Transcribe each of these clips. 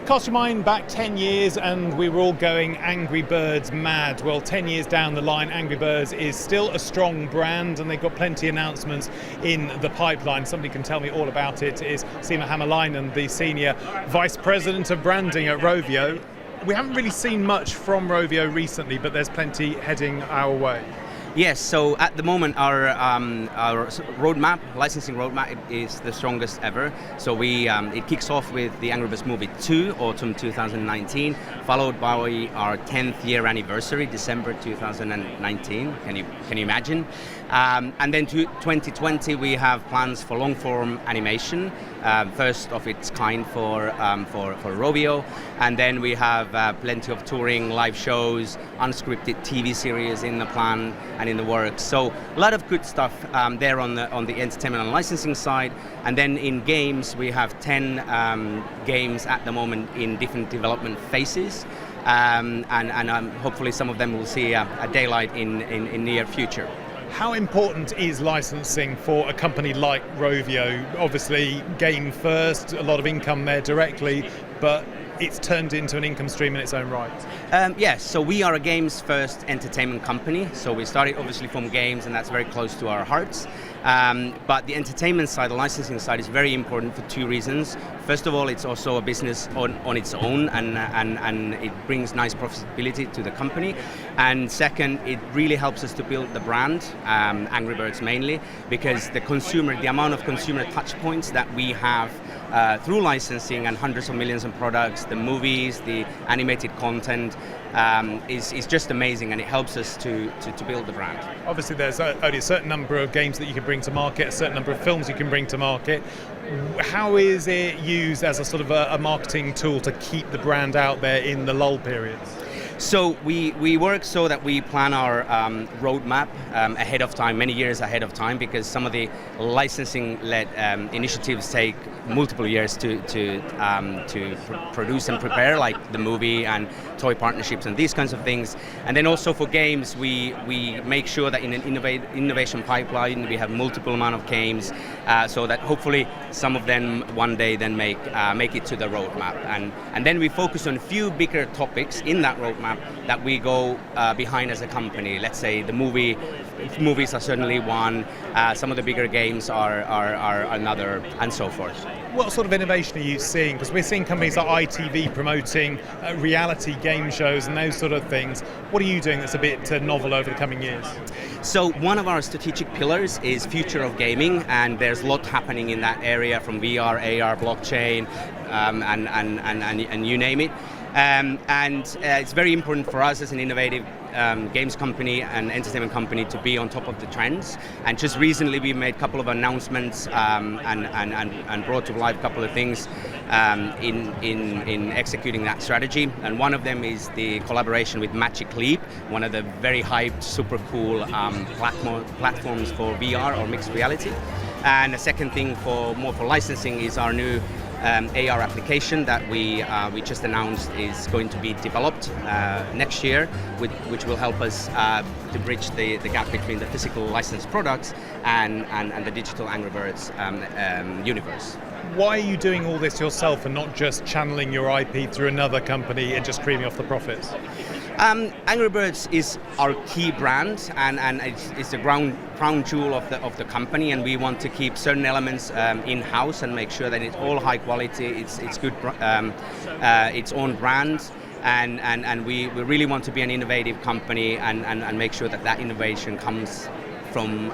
Cast your mind back 10 years and we were all going Angry Birds mad. Well, 10 years down the line, Angry Birds is still a strong brand and they've got plenty of announcements in the pipeline. Somebody can tell me all about it. Is Simo Hämäläinen, the Senior Vice President of Branding at Rovio. We haven't really seen much from Rovio recently, but there's plenty heading our way. Yes, so at the moment our roadmap, licensing roadmap is the strongest ever. So it kicks off with the Angry Birds Movie 2, autumn 2019, followed by our 10th year anniversary, December 2019. Can you imagine? And then to 2020 we have plans for long-form animation, first of its kind for Rovio, and then we have plenty of touring, live shows, unscripted TV series in the plan and in the works. So a lot of good stuff there on the entertainment and licensing side. And then in games we have 10 games at the moment in different development phases, and hopefully some of them will see a daylight in near future. How important is licensing for a company like Rovio? Obviously, game first, a lot of income there directly, but it's turned into an income stream in its own right. Yes, so we are a games first entertainment company. So we started obviously from games and that's very close to our hearts. But the entertainment side, the licensing side is very important for two reasons. First of all, it's also a business on its own and it brings nice profitability to the company. And second, it really helps us to build the brand, Angry Birds mainly, because the amount of consumer touch points that we have through licensing and hundreds of millions of products, the movies, the animated content, is just amazing, and it helps us to build the brand. Obviously there's only a certain number of games that you can bring to market, a certain number of films you can bring to market. How is it used as a sort of a marketing tool to keep the brand out there in the lull periods? So we work so that we plan our roadmap ahead of time, many years ahead of time, because some of the licensing-led initiatives take multiple years to produce and prepare, like the movie and toy partnerships and these kinds of things. And then also for games, we make sure that in an innovation pipeline we have multiple amount of games, so that hopefully some of them one day then make it to the roadmap. And then we focus on a few bigger topics in that roadmap that we go behind as a company. Let's say the movies are certainly one, some of the bigger games are another, and so forth. What sort of innovation are you seeing? Because we're seeing companies like ITV promoting reality game shows and those sort of things. What are you doing that's a bit novel over the coming years? So one of our strategic pillars is future of gaming, and there's a lot happening in that area, from VR, AR, blockchain, and you name it. And it's very important for us as an innovative games company and entertainment company to be on top of the trends. And just recently we made a couple of announcements and brought to life a couple of things in executing that strategy. And one of them is the collaboration with Magic Leap, one of the very hyped, super cool platforms for VR or mixed reality. And the second thing for licensing is our new AR application that we just announced is going to be developed next year, which will help us to bridge the gap between the physical licensed products and the digital Angry Birds universe. Why are you doing all this yourself and not just channeling your IP through another company and just creaming off the profits? Angry Birds is our key brand, and it's the crown jewel of the company, and we want to keep certain elements in-house and make sure that it's all high quality, it's good, its own brand, and we really want to be an innovative company and make sure that innovation comes from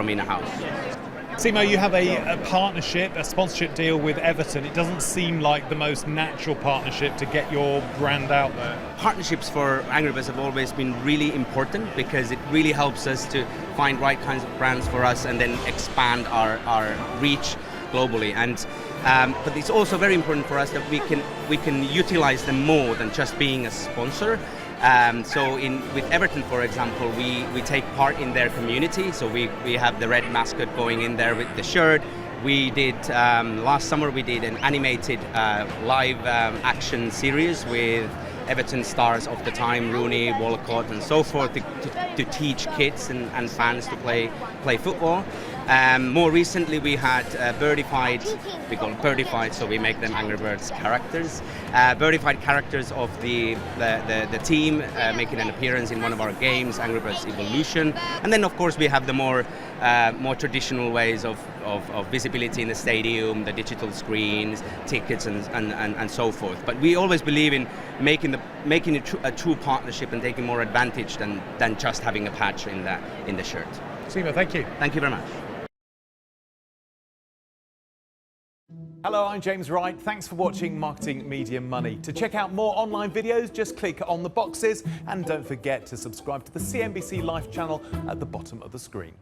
in-house. Simo, you have a partnership, a sponsorship deal with Everton. It doesn't seem like the most natural partnership to get your brand out there. Partnerships for Angry Birds have always been really important because it really helps us to find right kinds of brands for us and then expand our reach globally. And but it's also very important for us that we can utilize them more than just being a sponsor. So with Everton, for example, we take part in their community. So we have the red mascot going in there with the shirt. We did last summer we did an animated live action series with Everton stars of the time, Rooney, Walcott, and so forth, to teach kids and fans to play football. More recently, we had birdified, we call it birdified, so we make them Angry Birds characters. Birdified characters of the team making an appearance in one of our games, Angry Birds Evolution. And then, of course, we have the more traditional ways of visibility in the stadium, the digital screens, tickets, and so forth. But we always believe in making a true partnership and taking more advantage than just having a patch in the shirt. Simo, thank you. Thank you very much. Hello, I'm James Wright. Thanks for watching Marketing Media Money. To check out more online videos, just click on the boxes and don't forget to subscribe to the CNBC Live channel at the bottom of the screen.